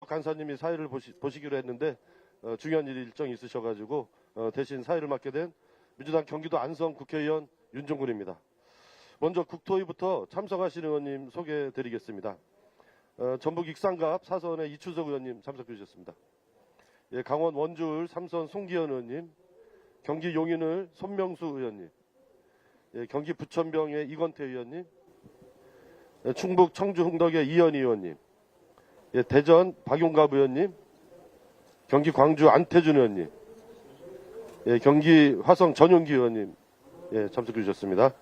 간사님이 사회를 보시기로 했는데 중요한 일정이 있으셔가지고 대신 사회를 맡게 된 민주당 경기도 안성 국회의원 윤종군입니다. 먼저 국토위부터 참석하신 의원님 소개해드리겠습니다. 전북 익산갑 4선의 이춘석 의원님 참석해 주셨습니다. 예, 강원 원주을 3선 송기현 의원님, 경기 용인을 손명수 의원님, 예, 경기 부천병의 이건태 의원님, 예, 충북 청주 흥덕의 이현희 의원님, 예, 대전 박용갑 의원님, 경기 광주 안태준 의원님, 예, 경기 화성 전용기 의원님, 예, 참석해 주셨습니다.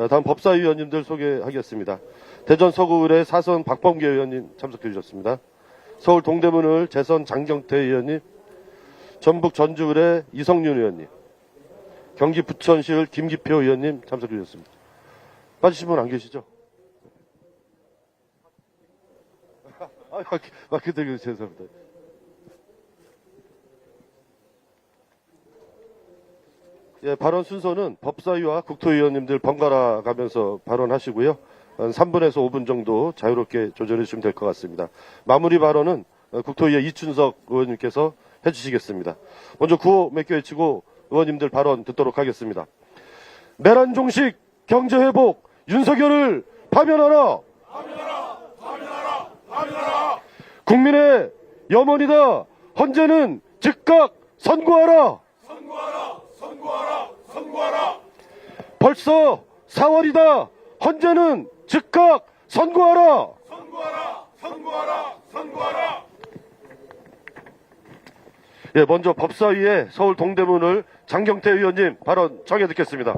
다음 법사위 의원님들 소개하겠습니다. 대전 서구을의 4선 박범계 의원님 참석해 주셨습니다. 서울 동대문을 재선 장경태 의원님, 전북 전주을의 이성윤 의원님, 경기 부천시을 김기표 의원님 참석해 주셨습니다. 빠지신 분 안 계시죠? 그때 죄송합니다. 예, 발언 순서는 법사위와 국토위원님들 번갈아 가면서 발언하시고요. 한 3분에서 5분 정도 자유롭게 조절해 주시면 될 것 같습니다. 마무리 발언은 국토위의 이춘석 의원님께서 해주시겠습니다. 먼저 구호 몇 개 외치고 의원님들 발언 듣도록 하겠습니다. 내란 종식 경제회복 윤석열을 파면하라. 파면하라. 파면하라. 파면하라. 국민의 염원이다. 헌재는 즉각 선고하라. 선고하라. 선고하라. 선고하라. 벌써 4월이다. 헌재는 즉각 선고하라. 선고하라. 선고하라. 선고하라. 예, 먼저 법사위의 서울 동대문을 장경태 의원님 발언 청해 듣겠습니다.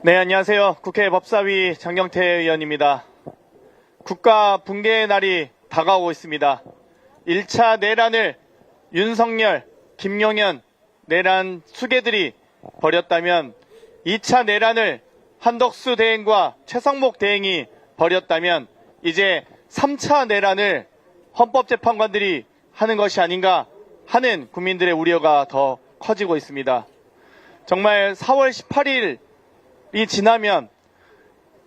네, 안녕하세요. 국회 법사위 장경태 의원입니다. 국가 붕괴의 날이 다가오고 있습니다. 1차 내란을 윤석열, 김용현 내란 수괴들이 벌였다면 2차 내란을 한덕수 대행과 최성목 대행이 벌였다면 이제 3차 내란을 헌법재판관들이 하는 것이 아닌가 하는 국민들의 우려가 더 커지고 있습니다. 정말 4월 18일이 지나면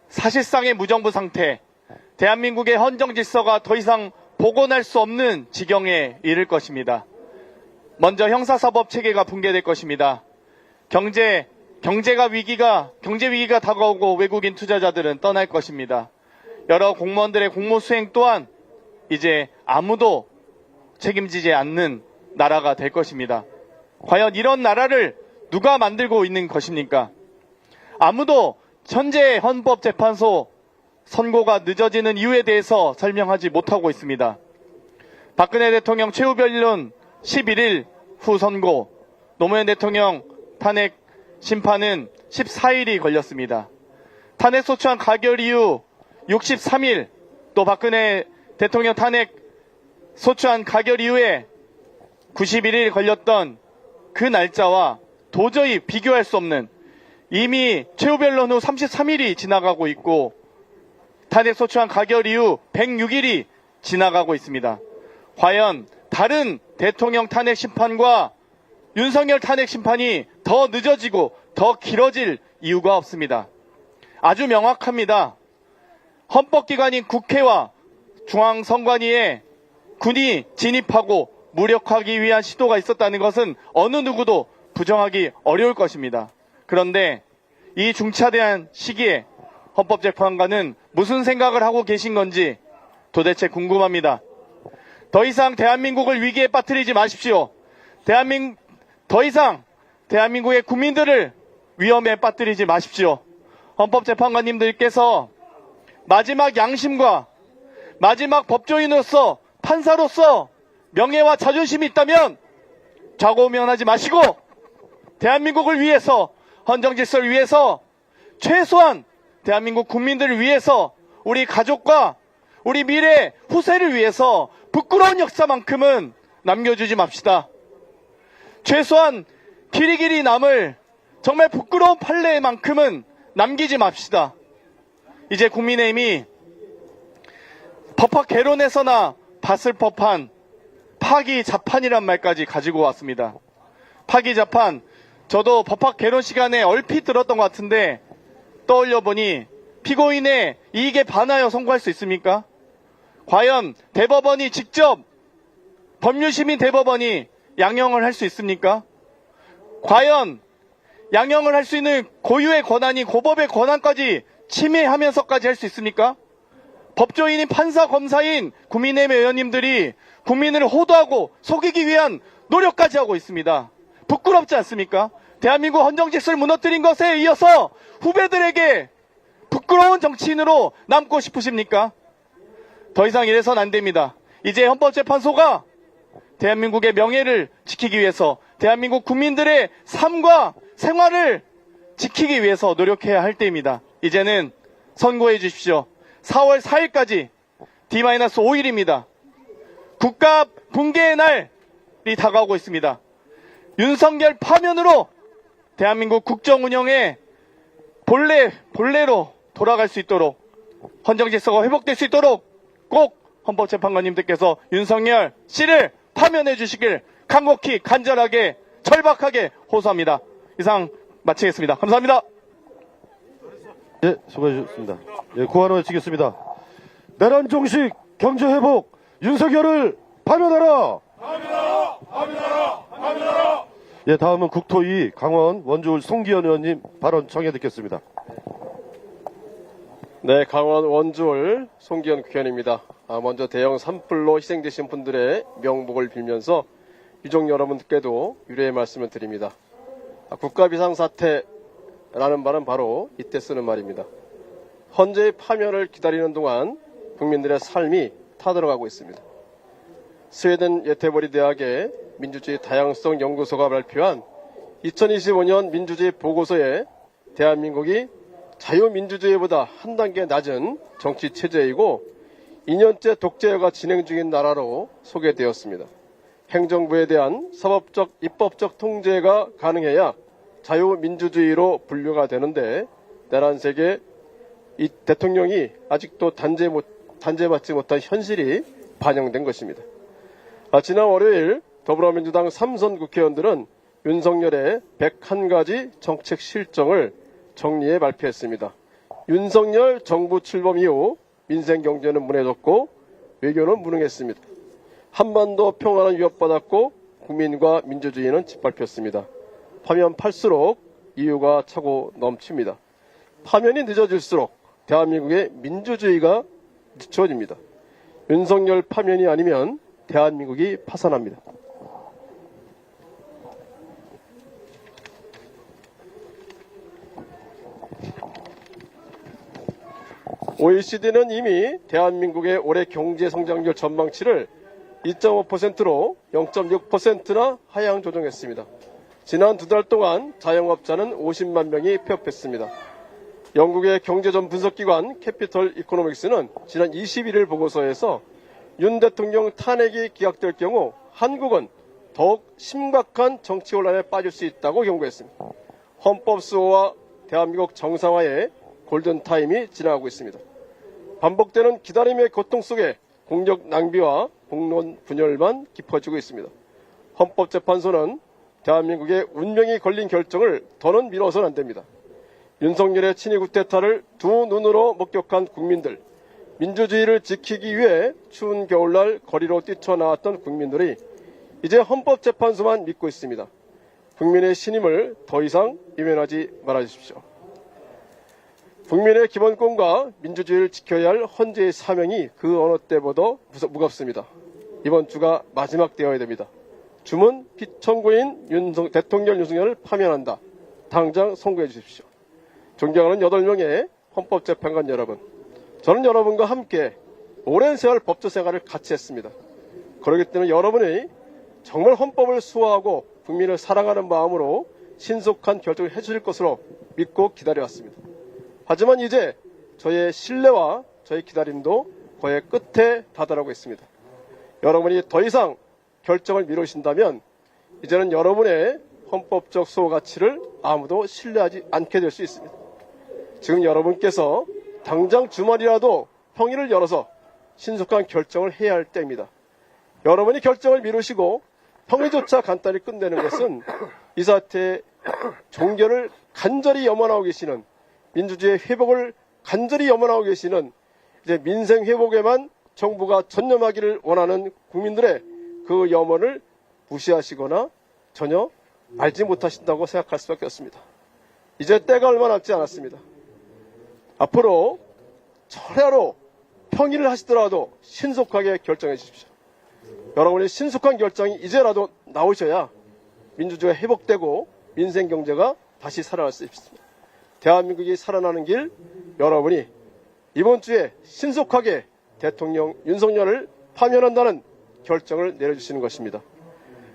사실상의 무정부 상태, 대한민국의 헌정 질서가 더 이상 복원할 수 없는 지경에 이를 것입니다. 먼저 형사사법 체계가 붕괴될 것입니다. 경제 위기가 다가오고 외국인 투자자들은 떠날 것입니다. 여러 공무원들의 공무 수행 또한 이제 아무도 책임지지 않는 나라가 될 것입니다. 과연 이런 나라를 누가 만들고 있는 것입니까? 아무도 현재 헌법재판소 선고가 늦어지는 이유에 대해서 설명하지 못하고 있습니다. 박근혜 대통령 최후 변론 11일 후 선고, 노무현 대통령 탄핵 심판은 14일이 걸렸습니다. 탄핵 소추안 가결 이후 63일, 또 박근혜 대통령 탄핵 소추안 가결 이후에 91일 걸렸던 그 날짜와 도저히 비교할 수 없는, 이미 최후 변론 후 33일이 지나가고 있고 탄핵 소추안 가결 이후 106일이 지나가고 있습니다. 과연 다른 대통령 탄핵 심판과 윤석열 탄핵 심판이 더 늦어지고 더 길어질 이유가 없습니다. 아주 명확합니다. 헌법기관인 국회와 중앙선관위에 군이 진입하고 무력화하기 위한 시도가 있었다는 것은 어느 누구도 부정하기 어려울 것입니다. 그런데 이 중차대한 시기에 헌법재판관은 무슨 생각을 하고 계신 건지 도대체 궁금합니다. 더 이상 대한민국을 위기에 빠뜨리지 마십시오. 더 이상 대한민국의 국민들을 위험에 빠뜨리지 마십시오. 헌법재판관님들께서 마지막 양심과 마지막 법조인으로서, 판사로서 명예와 자존심이 있다면 좌고우면하지 마시고 대한민국을 위해서, 헌정질서를 위해서, 최소한 대한민국 국민들을 위해서, 우리 가족과 우리 미래 후세를 위해서 부끄러운 역사만큼은 남겨주지 맙시다. 최소한 길이길이 남을 정말 부끄러운 판례만큼은 남기지 맙시다. 이제 국민의힘이 법학 개론에서나 봤을 법한 파기자판이란 말까지 가지고 왔습니다. 파기자판, 저도 법학 개론 시간에 얼핏 들었던 것 같은데 떠올려 보니 피고인의 이익에 반하여 선고할 수 있습니까? 과연 대법원이 직접 법률시민 대법원이 양형을 할 수 있습니까? 과연 양형을 할 수 있는 고유의 권한이 고법의 권한까지 침해하면서까지 할 수 있습니까? 법조인인 판사, 검사인 국민의힘 의원님들이 국민을 호도하고 속이기 위한 노력까지 하고 있습니다. 부끄럽지 않습니까? 대한민국 헌정 질서를 무너뜨린 것에 이어서 후배들에게 부끄러운 정치인으로 남고 싶으십니까? 더 이상 이래선 안 됩니다. 이제 헌법재판소가 대한민국의 명예를 지키기 위해서, 대한민국 국민들의 삶과 생활을 지키기 위해서 노력해야 할 때입니다. 이제는 선고해 주십시오. 4월 4일까지 D-5일입니다. 국가 붕괴의 날이 다가오고 있습니다. 윤석열 파면으로 대한민국 국정 운영의 본래로 돌아갈 수 있도록, 헌정 질서가 회복될 수 있도록 꼭 헌법재판관님들께서 윤석열 씨를 파면해 주시길 간곡히, 간절하게, 절박하게 호소합니다. 이상 마치겠습니다. 감사합니다. 예, 수고해 주셨습니다. 예, 고하러 마치겠습니다. 내란 종식, 경제 회복, 윤석열을 파면하라! 파면하라! 파면하라! 파면하라! 예, 다음은 국토위 강원 원주울 송기현 의원님 발언 청해 듣겠습니다. 네, 강원 원주울 송기현 국회의원입니다. 먼저 대형 산불로 희생되신 분들의 명복을 빌면서 유족 여러분들께도 유례의 말씀을 드립니다. 국가비상사태라는 말은 바로 이때 쓰는 말입니다. 헌재의 파면을 기다리는 동안 국민들의 삶이 타들어가고 있습니다. 스웨덴 예테보리 대학의 민주주의 다양성 연구소가 발표한 2025년 민주주의 보고서에 대한민국이 자유민주주의보다 한 단계 낮은 정치 체제이고 2년째 독재가 진행 중인 나라로 소개되었습니다. 행정부에 대한 사법적, 입법적 통제가 가능해야 자유민주주의로 분류가 되는데, 내란 세계 이 대통령이 아직도 단죄받지 못한 현실이 반영된 것입니다. 지난 월요일 더불어민주당 3선 국회의원들은 윤석열의 101가지 정책 실정을 정리해 발표했습니다. 윤석열 정부 출범 이후 민생 경제는 무너졌고 외교는 무능했습니다. 한반도 평화는 위협받았고 국민과 민주주의는 짓밟혔습니다. 파면 팔수록 이유가 차고 넘칩니다. 파면이 늦어질수록 대한민국의 민주주의가 늦춰집니다. 윤석열 파면이 아니면 대한민국이 파산합니다. OECD는 이미 대한민국의 올해 경제 성장률 전망치를 2.5%로 0.6%나 하향 조정했습니다. 지난 2달 동안 자영업자는 50만 명이 폐업했습니다. 영국의 경제전 분석기관 캐피털 이코노믹스는 지난 21일 보고서에서 윤 대통령 탄핵이 기각될 경우 한국은 더욱 심각한 정치 혼란에 빠질 수 있다고 경고했습니다. 헌법 수호와 대한민국 정상화의 골든타임이 지나가고 있습니다. 반복되는 기다림의 고통 속에 공력 낭비와 공론 분열만 깊어지고 있습니다. 헌법재판소는 대한민국의 운명이 걸린 결정을 더는 미뤄서는 안 됩니다. 윤석열의 친위 쿠데타를 두 눈으로 목격한 국민들, 민주주의를 지키기 위해 추운 겨울날 거리로 뛰쳐나왔던 국민들이 이제 헌법재판소만 믿고 있습니다. 국민의 신임을 더 이상 이면하지 말아주십시오. 국민의 기본권과 민주주의를 지켜야 할 헌재의 사명이 그 어느 때보다 무겁습니다. 이번 주가 마지막 되어야 됩니다. 주문 피청구인 대통령 윤석열을 파면한다. 당장 선고해 주십시오. 존경하는 8명의 헌법재판관 여러분, 저는 여러분과 함께 오랜 세월 법조 생활을 같이 했습니다. 그렇기 때문에 여러분이 정말 헌법을 수호하고 국민을 사랑하는 마음으로 신속한 결정을 해주실 것으로 믿고 기다려왔습니다. 하지만 이제 저의 신뢰와 저의 기다림도 거의 끝에 다다르고 있습니다. 여러분이 더 이상 결정을 미루신다면 이제는 여러분의 헌법적 수호 가치를 아무도 신뢰하지 않게 될 수 있습니다. 지금 여러분께서 당장 주말이라도 평일을 열어서 신속한 결정을 해야 할 때입니다. 여러분이 결정을 미루시고 평일조차 간단히 끝내는 것은 이 사태의 종결을 간절히 염원하고 계시는 민주주의의 회복을 간절히 염원하고 계시는 이제 민생 회복에만 정부가 전념하기를 원하는 국민들의 그 염원을 무시하시거나 전혀 알지 못하신다고 생각할 수밖에 없습니다. 이제 때가 얼마 남지 않았습니다. 앞으로 철야로 평일을 하시더라도 신속하게 결정해 주십시오. 여러분의 신속한 결정이 이제라도 나오셔야 민주주의가 회복되고 민생 경제가 다시 살아날 수 있습니다. 대한민국이 살아나는 길 여러분이 이번 주에 신속하게 대통령 윤석열을 파면한다는 결정을 내려주시는 것입니다.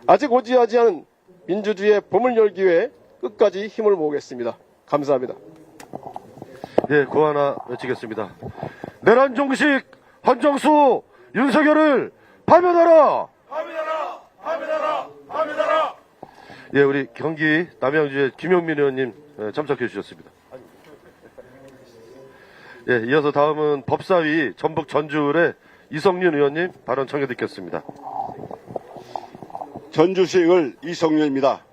아직 오지하지 않은 민주주의의 봄을 열기 위해 끝까지 힘을 모으겠습니다. 감사합니다. 예, 고 하나 외치겠습니다. 내란 종식 헌정수 윤석열을 파면하라! 파면하라! 파면하라! 파면하라! 예, 우리 경기 남양주의 김용민 의원님 참석해 주셨습니다. 예, 이어서 다음은 법사위 전북 전주을의 이성윤 의원님 발언 청해 듣겠습니다. 전주시의회 이성윤입니다.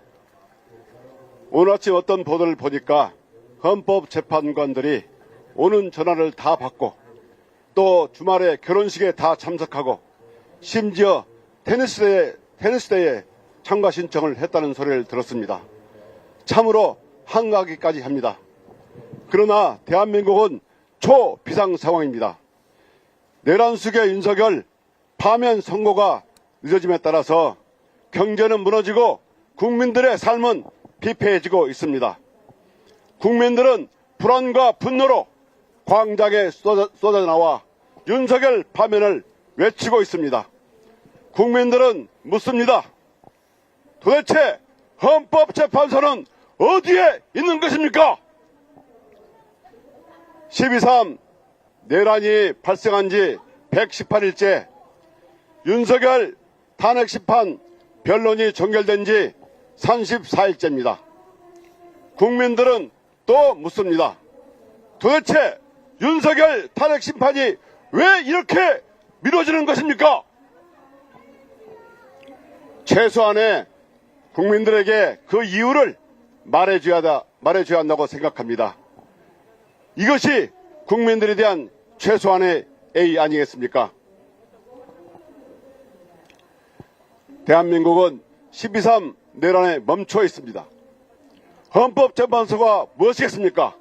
오늘 아침 어떤 보도를 보니까 헌법재판관들이 오는 전화를 다 받고 또 주말에 결혼식에 다 참석하고 심지어 테니스대회에 참가 신청을 했다는 소리를 들었습니다. 참으로 한가하기까지 합니다. 그러나 대한민국은 초비상 상황입니다. 내란 수계 윤석열 파면 선고가 늦어짐에 따라서 경제는 무너지고 국민들의 삶은 피폐해지고 있습니다. 국민들은 불안과 분노로 광장에 쏟아 나와 윤석열 파면을 외치고 있습니다. 국민들은 묻습니다. 도대체 헌법재판소는 어디에 있는 것입니까? 12.3 내란이 발생한 지 118일째 윤석열 탄핵심판 변론이 종결된 지 34일째입니다. 국민들은 또 묻습니다. 도대체 윤석열 탄핵심판이 왜 이렇게 미뤄지는 것입니까? 최소한의 국민들에게 그 이유를 말해줘야 한다고 생각합니다. 이것이 국민들에 대한 최소한의 예의 아니겠습니까? 대한민국은 12.3 내란에 멈춰 있습니다. 헌법재판소가 무엇이겠습니까?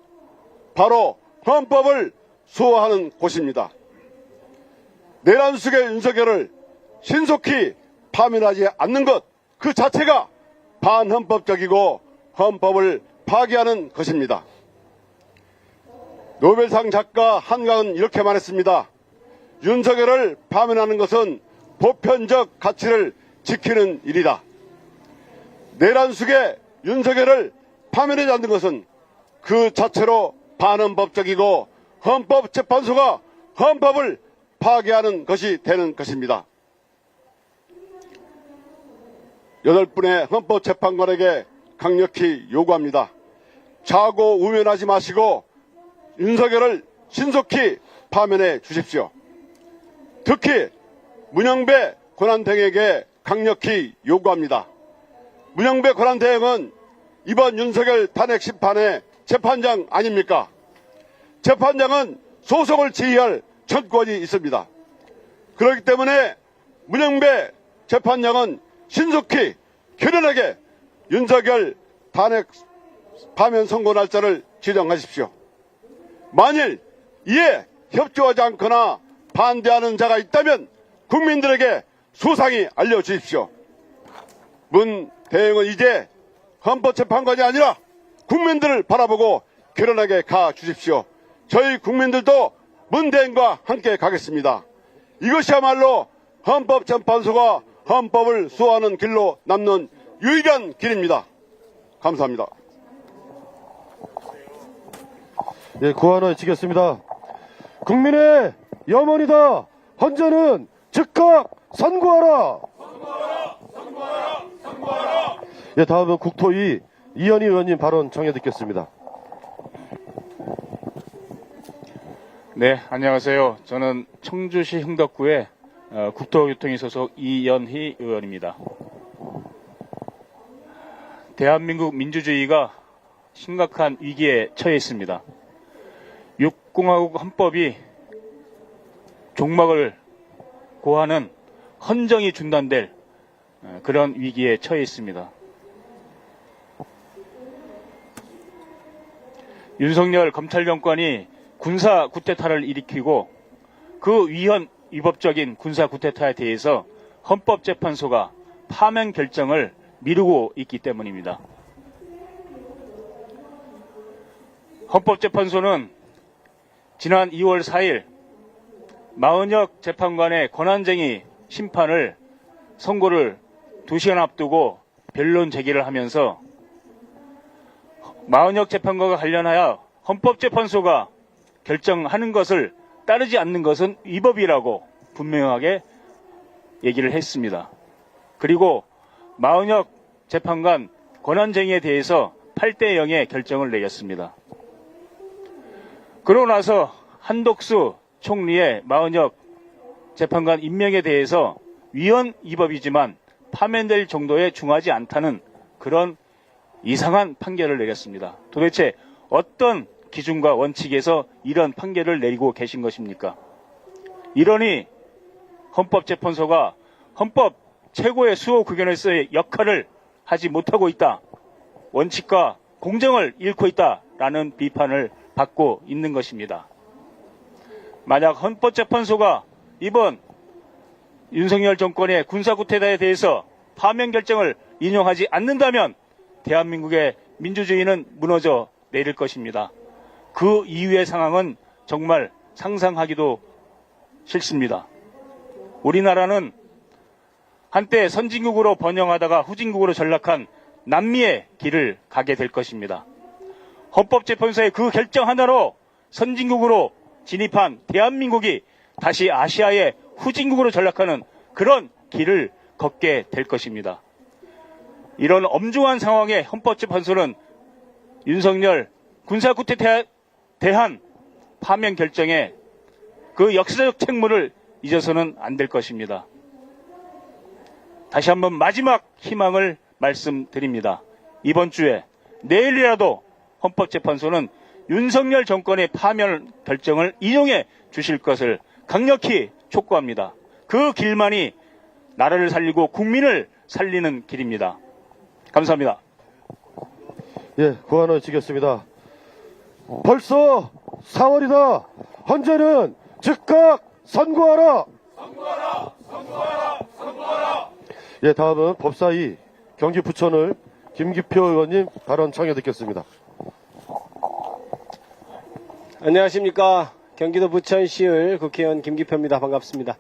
바로 헌법을 수호하는 곳입니다. 내란 수계 윤석열을 신속히 파면하지 않는 것 그 자체가 반헌법적이고 헌법을 파괴하는 것입니다. 노벨상 작가 한강은 이렇게 말했습니다. 윤석열을 파면하는 것은 보편적 가치를 지키는 일이다. 내란 수계 윤석열을 파면하지 않는 것은 그 자체로 반헌법적이고 헌법재판소가 헌법을 파괴하는 것이 되는 것입니다. 8분의 헌법재판관에게 강력히 요구합니다. 자고 우면하지 마시고 윤석열을 신속히 파면해 주십시오. 특히 문영배 권한대행에게 강력히 요구합니다. 문영배 권한대행은 이번 윤석열 탄핵 심판의 재판장 아닙니까? 재판장은 소송을 지휘할 전권이 있습니다. 그렇기 때문에 문영배 재판장은 신속히 결연하게 윤석열 탄핵 파면 선고 날짜를 지정하십시오. 만일 이에 협조하지 않거나 반대하는 자가 있다면 국민들에게 소상히 알려주십시오. 문 대행은 이제 헌법재판관이 아니라 국민들을 바라보고 결연하게 가주십시오. 저희 국민들도 문 대행과 함께 가겠습니다. 이것이야말로 헌법재판소가 헌법을 수호하는 길로 남는 유일한 길입니다. 감사합니다. 예, 고하나 외치겠습니다. 국민의 염원이다. 헌재는 즉각 선고하라. 선고하라. 선고하라. 선고하라. 예, 다음은 국토위 이현희 의원님 발언 청해 듣겠습니다. 네, 안녕하세요. 저는 청주시 흥덕구의 국토교통위 소속 이연희 의원입니다. 대한민국 민주주의가 심각한 위기에 처해 있습니다. 국공화국 헌법이 종막을 고하는 헌정이 중단될 그런 위기에 처해 있습니다. 윤석열 검찰 정권이 군사 쿠데타를 일으키고 그 위법적인 군사 쿠데타에 대해서 헌법재판소가 파면 결정을 미루고 있기 때문입니다. 헌법재판소는 지난 2월 4일 마은혁 재판관의 권한쟁의 심판을 선고를 2시간 앞두고 변론 제기를 하면서 마은혁 재판관과 관련하여 헌법재판소가 결정하는 것을 따르지 않는 것은 위법이라고 분명하게 얘기를 했습니다. 그리고 마은혁 재판관 권한쟁의에 대해서 8대 0의 결정을 내렸습니다. 그러고 나서 한덕수 총리의 마은혁 재판관 임명에 대해서 위헌 위법이지만 파면될 정도에 중하지 않다는 그런 이상한 판결을 내렸습니다. 도대체 어떤 기준과 원칙에서 이런 판결을 내리고 계신 것입니까? 이러니 헌법재판소가 헌법 최고의 수호국원으로서의 역할을 하지 못하고 있다. 원칙과 공정을 잃고 있다라는 비판을 받고 있는 것입니다. 만약 헌법재판소가 이번 윤석열 정권의 군사쿠데타에 대해서 파면 결정을 인용하지 않는다면 대한민국의 민주주의는 무너져 내릴 것입니다. 그 이후의 상황은 정말 상상하기도 싫습니다. 우리나라는 한때 선진국으로 번영하다가 후진국으로 전락한 남미의 길을 가게 될 것입니다. 헌법재판소의 그 결정 하나로 선진국으로 진입한 대한민국이 다시 아시아의 후진국으로 전락하는 그런 길을 걷게 될 것입니다. 이런 엄중한 상황에 헌법재판소는 윤석열 군사쿠데타에 대한 파면 결정에 그 역사적 책무를 잊어서는 안 될 것입니다. 다시 한번 마지막 희망을 말씀드립니다. 이번 주에 내일이라도 헌법재판소는 윤석열 정권의 파면 결정을 인용해 주실 것을 강력히 촉구합니다. 그 길만이 나라를 살리고 국민을 살리는 길입니다. 감사합니다. 예, 구한을 지켰습니다. 벌써 4월이다. 헌재는 즉각 선고하라. 예, 다음은 법사위 경기 부천을 김기표 의원님 발언 청해 듣겠습니다. 안녕하십니까. 경기도 부천시의 국회의원 김기표입니다. 반갑습니다.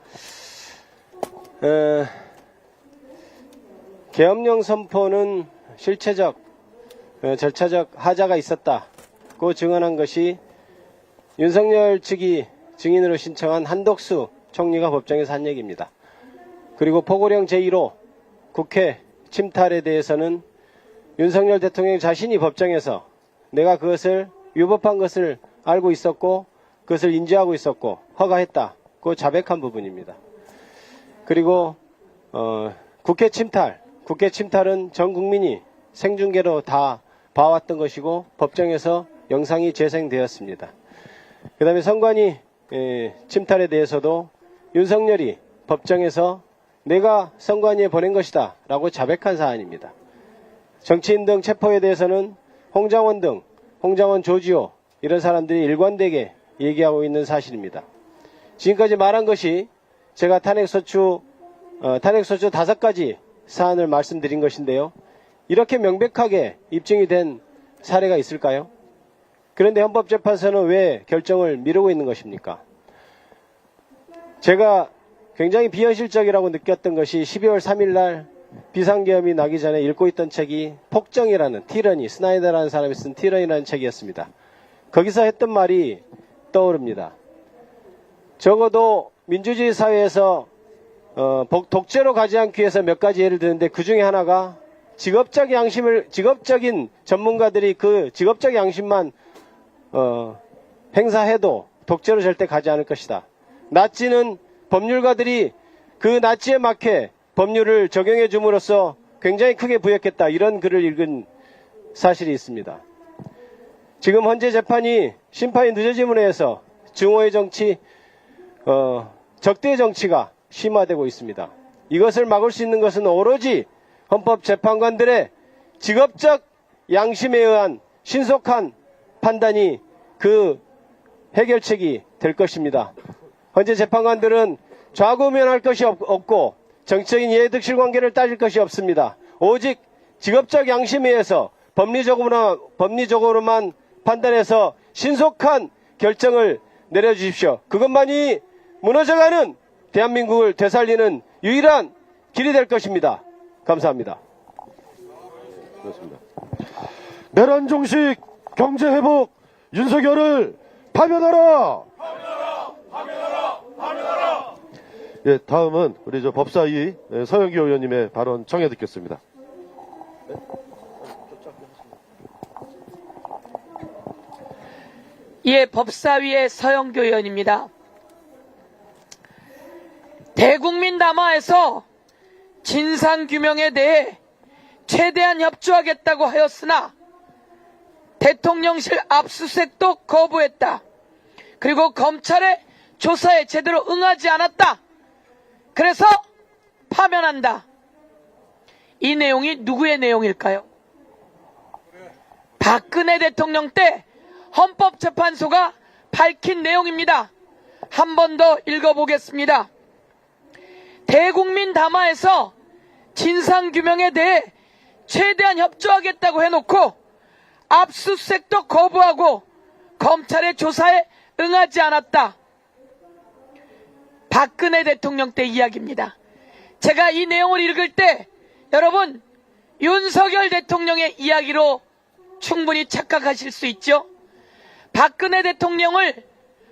계엄령 선포는 실체적, 절차적 하자가 있었다고 증언한 것이 윤석열 측이 증인으로 신청한 한덕수 총리가 법정에서 한 얘기입니다. 그리고 포고령 제1호 국회 침탈에 대해서는 윤석열 대통령 자신이 법정에서 내가 그것을 위법한 것을 알고 있었고 그것을 인지하고 있었고 허가했다고 자백한 부분입니다. 그리고 국회 침탈은 전 국민이 생중계로 다 봐왔던 것이고 법정에서 영상이 재생되었습니다. 그 다음에 선관위 침탈에 대해서도 윤석열이 법정에서 내가 선관위에 보낸 것이다 라고 자백한 사안입니다. 정치인 등 체포에 대해서는 홍장원 조지호 이런 사람들이 일관되게 얘기하고 있는 사실입니다. 지금까지 말한 것이 제가 탄핵소추 5가지 사안을 말씀드린 것인데요. 이렇게 명백하게 입증이 된 사례가 있을까요? 그런데 헌법재판소는 왜 결정을 미루고 있는 것입니까? 제가 굉장히 비현실적이라고 느꼈던 것이 12월 3일 날 비상계엄이 나기 전에 읽고 있던 책이 폭정이라는 티러니, 스나이더라는 사람이 쓴 티러니라는 책이었습니다. 거기서 했던 말이 떠오릅니다. 적어도 민주주의 사회에서 독재로 가지 않기 위해서 몇 가지 예를 드는데 그 중에 하나가 직업적인 전문가들이 그 직업적 양심만 행사해도 독재로 절대 가지 않을 것이다. 나치는 법률가들이 그 나치에 맞게 법률을 적용해 줌으로써 굉장히 크게 부역했다. 이런 글을 읽은 사실이 있습니다. 지금 현재 재판이 심판이 늦어짐으로 해서 증오의 정치, 적대 정치가 심화되고 있습니다. 이것을 막을 수 있는 것은 오로지 헌법재판관들의 직업적 양심에 의한 신속한 판단이 그 해결책이 될 것입니다. 현재 재판관들은 좌고우면할 것이 없고 정치적인 이해득실 관계를 따질 것이 없습니다. 오직 직업적 양심에 의해서 법리적으로만 판단해서 신속한 결정을 내려주십시오. 그것만이 무너져가는 대한민국을 되살리는 유일한 길이 될 것입니다. 감사합니다. 그렇습니다. 내란 종식 경제 회복 윤석열을 파면하라. 예, 다음은 우리 법사위 서영기 의원님의 발언 청해 듣겠습니다. 예, 법사위의 서영교 의원입니다. 대국민 담화에서 진상규명에 대해 최대한 협조하겠다고 하였으나 대통령실 압수수색도 거부했다. 그리고 검찰의 조사에 제대로 응하지 않았다. 그래서 파면한다. 이 내용이 누구의 내용일까요? 박근혜 대통령 때 헌법재판소가 밝힌 내용입니다. 한 번 더 읽어보겠습니다. 대국민 담화에서 진상규명에 대해 최대한 협조하겠다고 해놓고 압수수색도 거부하고 검찰의 조사에 응하지 않았다. 박근혜 대통령 때 이야기입니다. 제가 이 내용을 읽을 때 여러분 윤석열 대통령의 이야기로 충분히 착각하실 수 있죠. 박근혜 대통령을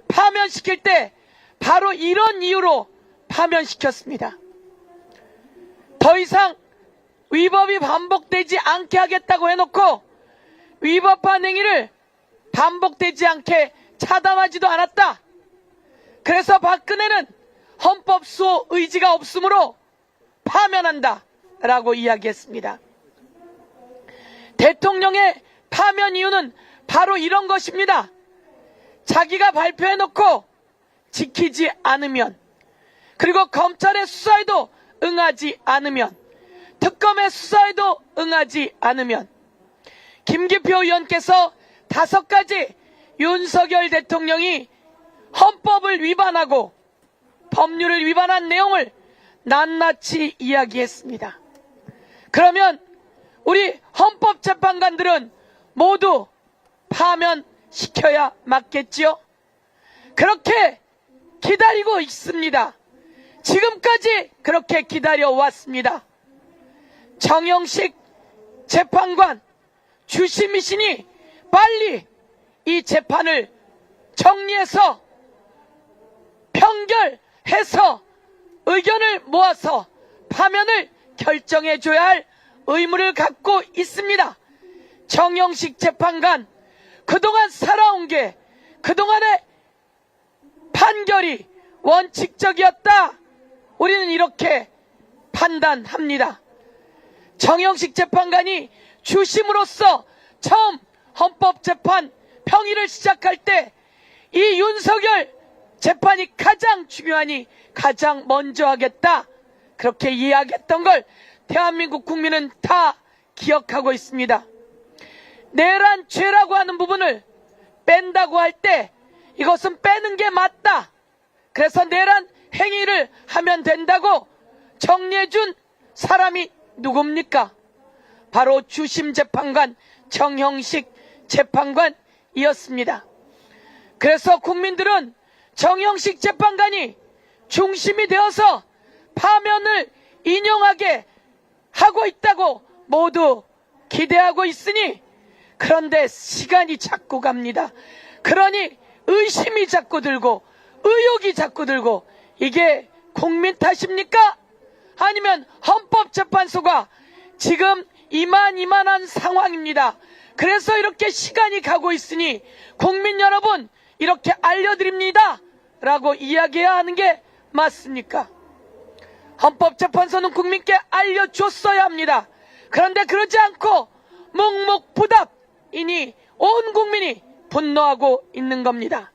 파면시킬 때 바로 이런 이유로 파면시켰습니다. 더 이상 위법이 반복되지 않게 하겠다고 해놓고 위법한 행위를 반복되지 않게 차단하지도 않았다. 그래서 박근혜는 헌법수호 의지가 없으므로 파면한다 라고 이야기했습니다. 대통령의 파면 이유는 바로 이런 것입니다. 자기가 발표해놓고 지키지 않으면, 그리고 검찰의 수사에도 응하지 않으면, 특검의 수사에도 응하지 않으면, 김기표 의원께서 5가지 윤석열 대통령이 헌법을 위반하고 법률을 위반한 내용을 낱낱이 이야기했습니다. 그러면 우리 헌법재판관들은 모두 파면시켜야 맞겠지요? 그렇게 기다리고 있습니다. 지금까지 그렇게 기다려왔습니다. 정영식 재판관 주심이시니 빨리 이 재판을 정리해서 평결해서 의견을 모아서 파면을 결정해줘야 할 의무를 갖고 있습니다. 정영식 재판관 그동안 살아온 게 그동안의 판결이 원칙적이었다. 우리는 이렇게 판단합니다. 정영식 재판관이 주심으로서 처음 헌법재판 평의를 시작할 때 이 윤석열 재판이 가장 중요하니 가장 먼저 하겠다. 그렇게 이야기했던 걸 대한민국 국민은 다 기억하고 있습니다. 내란 죄라고 하는 부분을 뺀다고 할 때 이것은 빼는 게 맞다. 그래서 내란 행위를 하면 된다고 정리해준 사람이 누굽니까? 바로 주심재판관 정형식 재판관이었습니다. 그래서 국민들은 정형식 재판관이 중심이 되어서 파면을 인용하게 하고 있다고 모두 기대하고 있으니, 그런데 시간이 자꾸 갑니다. 그러니 의심이 자꾸 들고 의혹이 자꾸 들고, 이게 국민 탓입니까? 아니면 헌법재판소가 지금 이만한 상황입니다. 그래서 이렇게 시간이 가고 있으니 국민 여러분 이렇게 알려드립니다 라고 이야기해야 하는 게 맞습니까? 헌법재판소는 국민께 알려줬어야 합니다. 그런데 그러지 않고 묵묵부답이니 온 국민이 분노하고 있는 겁니다.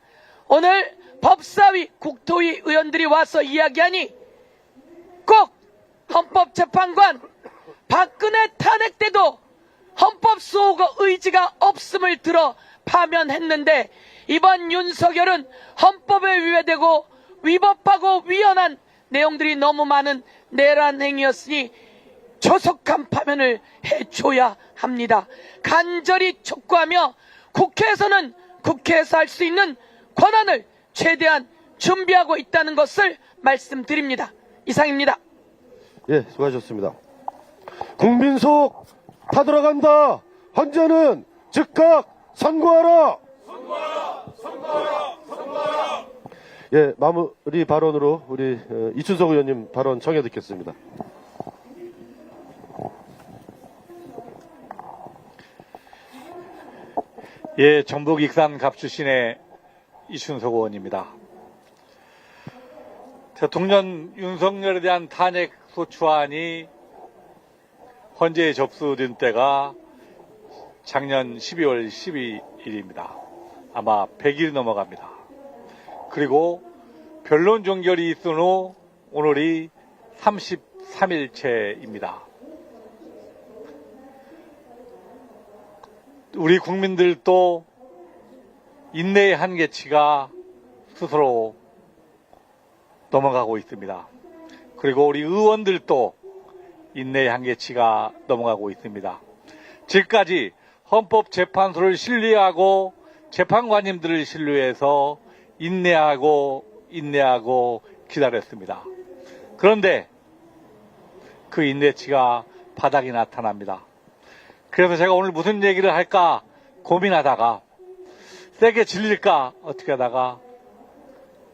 오늘 법사위, 국토위 의원들이 와서 이야기하니 꼭 헌법재판관 박근혜 탄핵 때도 헌법 수호가 의지가 없음을 들어 파면했는데 이번 윤석열은 헌법에 위배되고 위법하고 위헌한 내용들이 너무 많은 내란 행위였으니 조속한 파면을 해줘야 합니다. 간절히 촉구하며 국회에서는 국회에서 할 수 있는 권한을 최대한 준비하고 있다는 것을 말씀드립니다. 이상입니다. 예, 수고하셨습니다. 국민 속 타들어간다. 헌재는 즉각 선고하라. 예, 마무리 발언으로 우리 이춘석 의원님 발언 청해 듣겠습니다. 예, 전북 익산 갑 출신의 이춘석 의원입니다. 대통령 윤석열에 대한 탄핵 소추안이 헌재에 접수된 때가 작년 12월 12일입니다. 아마 100일이 넘어갑니다. 그리고 변론 종결이 있은 후 오늘이 33일째입니다. 우리 국민들도 인내의 한계치가 스스로 넘어가고 있습니다. 그리고 우리 의원들도 인내의 한계치가 넘어가고 있습니다. 지금까지 헌법재판소를 신뢰하고 재판관님들을 신뢰해서 인내하고 기다렸습니다. 그런데 그 인내치가 바닥이 나타납니다. 그래서 제가 오늘 무슨 얘기를 할까 고민하다가 세게 질릴까 어떻게 하다가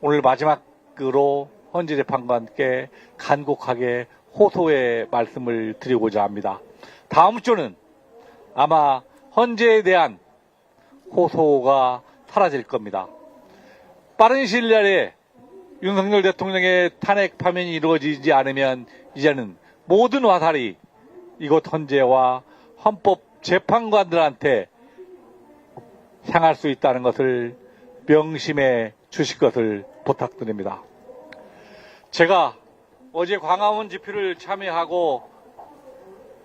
오늘 마지막으로 헌재재판관께 간곡하게 호소의 말씀을 드리고자 합니다. 다음 주는 아마 헌재에 대한 호소가 사라질 겁니다. 빠른 시일 내에 윤석열 대통령의 탄핵 파면이 이루어지지 않으면 이제는 모든 화살이 이곳 헌재와 헌법재판관들한테 향할 수 있다는 것을 명심해 주실 것을 부탁드립니다. 제가 어제 광화문 집회를 참여하고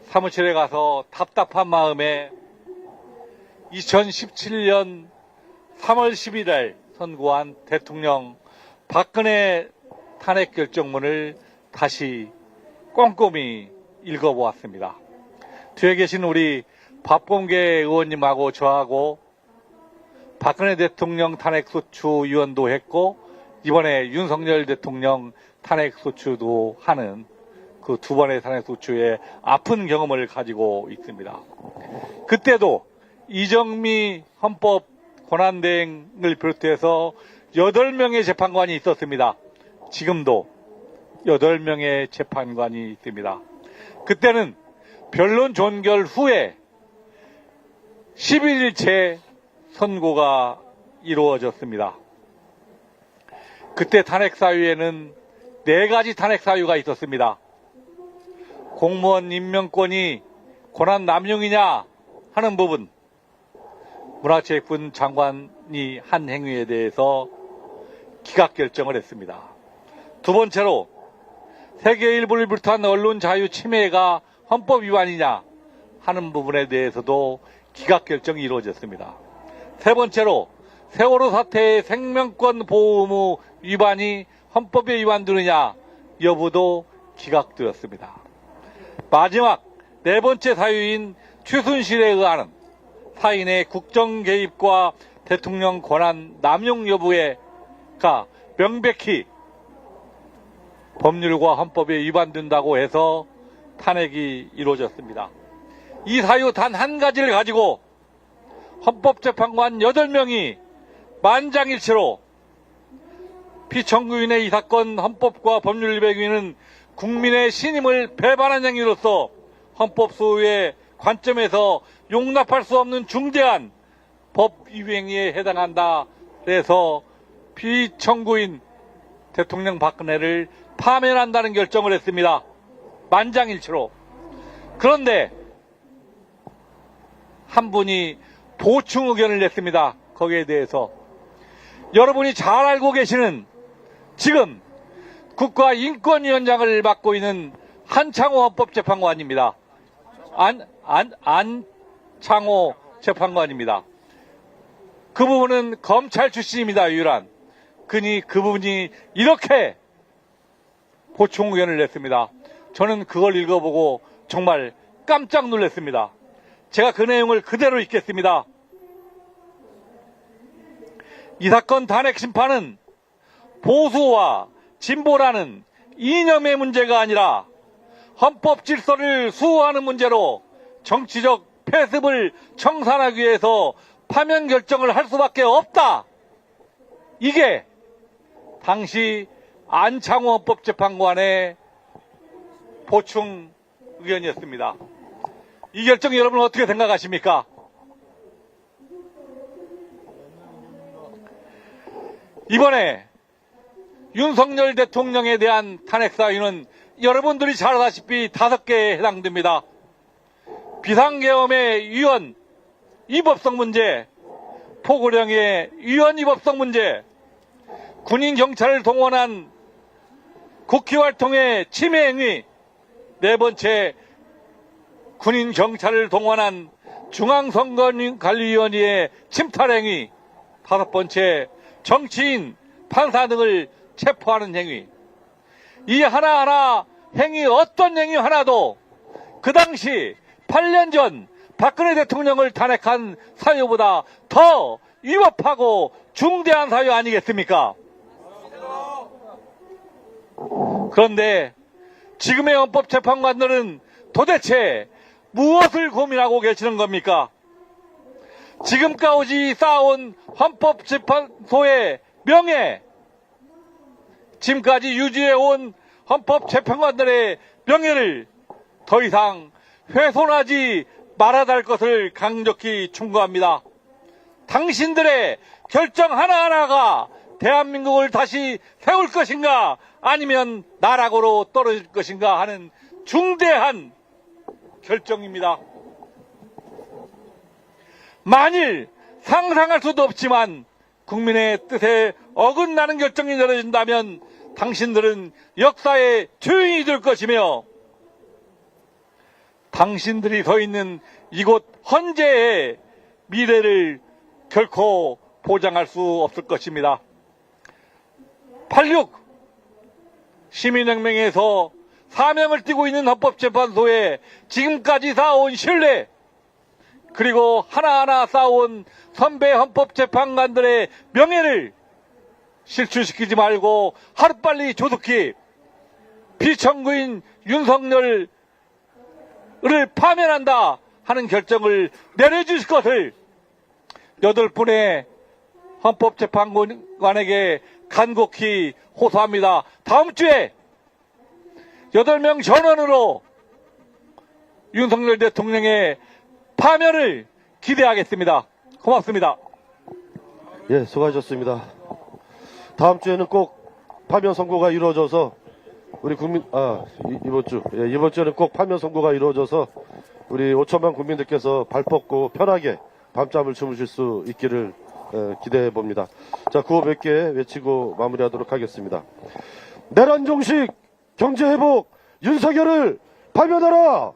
사무실에 가서 답답한 마음에 2017년 3월 11일 선고한 대통령 박근혜 탄핵 결정문을 다시 꼼꼼히 읽어보았습니다. 뒤에 계신 우리 박범계 의원님하고 저하고 박근혜 대통령 탄핵소추위원도 했고 이번에 윤석열 대통령 탄핵소추도 하는 그 두 번의 탄핵소추의 아픈 경험을 가지고 있습니다. 그때도 이정미 헌법 권한대행을 비롯해서 8명의 재판관이 있었습니다. 지금도 8명의 재판관이 있습니다. 그때는 변론 종결 후에 11일째 선고가 이루어졌습니다. 그때 탄핵사유에는 4가지 탄핵사유가 있었습니다. 공무원 임명권이 권한 남용이냐 하는 부분, 문화체육부 장관이 한 행위에 대해서 기각 결정을 했습니다. 두 번째로 세계 일부를 비롯한 언론 자유 침해가 헌법 위반이냐 하는 부분에 대해서도 기각 결정이 이루어졌습니다. 세 번째로 세월호 사태의 생명권 보호 의무 위반이 헌법에 위반되느냐 여부도 기각되었습니다. 마지막 4번째 사유인 최순실에 의한 사인의 국정 개입과 대통령 권한 남용 여부가 명백히 법률과 헌법에 위반된다고 해서 탄핵이 이루어졌습니다. 이 사유 단 한 가지를 가지고 헌법재판관 8명이 만장일치로 피청구인의 이 사건 헌법과 법률 위반은 국민의 신임을 배반한 행위로서 헌법 소유의 관점에서 용납할 수 없는 중대한 법 위행에 해당한다. 그래서 피청구인 대통령 박근혜를 파면한다는 결정을 했습니다. 만장일치로. 그런데 한 분이 보충 의견을 냈습니다. 거기에 대해서 여러분이 잘 알고 계시는 지금 국가인권위원장을 맡고 있는 한창호 헌법재판관입니다. 안창호 재판관입니다. 그 부분은 검찰 출신입니다. 유일한. 그니 그 부분이 이렇게 보충 의견을 냈습니다. 저는 그걸 읽어보고 정말 깜짝 놀랐습니다. 제가 그 내용을 그대로 읽겠습니다. 이 사건 탄핵 심판은 보수와 진보라는 이념의 문제가 아니라 헌법 질서를 수호하는 문제로 정치적 패습을 청산하기 위해서 파면 결정을 할 수밖에 없다. 이게 당시 안창호 헌법재판관의 보충 의견이었습니다. 이 결정 여러분 어떻게 생각하십니까? 이번에 윤석열 대통령에 대한 탄핵 사유는 여러분들이 잘 아다시피 5개에 해당됩니다. 비상계엄의 위헌 위법성 문제, 포고령의 위헌 위법성 문제, 군인 경찰을 동원한 국회활동의 침해 행위, 4번째 군인 경찰을 동원한 중앙선거관리위원회의 침탈 행위, 5번째 정치인, 판사 등을 체포하는 행위. 이 하나하나 행위 어떤 행위 하나도 그 당시 8년 전 박근혜 대통령을 탄핵한 사유보다 더 위법하고 중대한 사유 아니겠습니까? 그런데 지금의 헌법재판관들은 도대체 무엇을 고민하고 계시는 겁니까? 지금까지 쌓아온 헌법재판소의 명예, 지금까지 유지해온 헌법재판관들의 명예를 더 이상 훼손하지 말아야 할 것을 강력히 충고합니다. 당신들의 결정 하나하나가 대한민국을 다시 세울 것인가 아니면 나락으로 떨어질 것인가 하는 중대한 결정입니다. 만일 상상할 수도 없지만 국민의 뜻에 어긋나는 결정이 내려진다면 당신들은 역사의 주인이 될 것이며 당신들이 서 있는 이곳 헌재의 미래를 결코 보장할 수 없을 것입니다. 8.6 시민혁명에서 사명을 띠고 있는 헌법재판소에 지금까지 쌓아온 신뢰, 그리고 하나하나 쌓아온 선배 헌법재판관들의 명예를 실추시키지 말고 하루빨리 조속히 피청구인 윤석열을 파면한다 하는 결정을 내려주실 것을 8분의 헌법재판관에게 간곡히 호소합니다. 다음 주에 8명 전원으로 윤석열 대통령의 파면을 기대하겠습니다. 고맙습니다. 예, 수고하셨습니다. 다음 주에는 꼭 파면 선고가 이루어져서 우리 국민, 이번 주에는 꼭 파면 선고가 이루어져서 우리 5천만 국민들께서 발 뻗고 편하게 밤잠을 주무실 수 있기를 기대해 봅니다. 자, 구호 몇 개 외치고 마무리하도록 하겠습니다. 내란 종식, 경제 회복, 윤석열을 파면하라!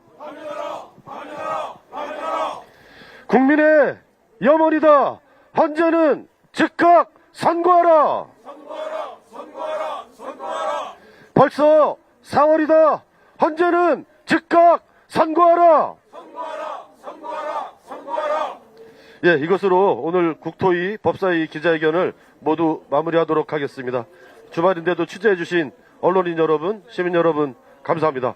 국민의 염원이다. 헌재는 즉각 선고하라. 벌써 4월이다. 헌재는 즉각 선고하라. 예, 이것으로 오늘 국토위 법사위 기자회견을 모두 마무리하도록 하겠습니다. 주말인데도 취재해주신 언론인 여러분, 시민 여러분, 감사합니다.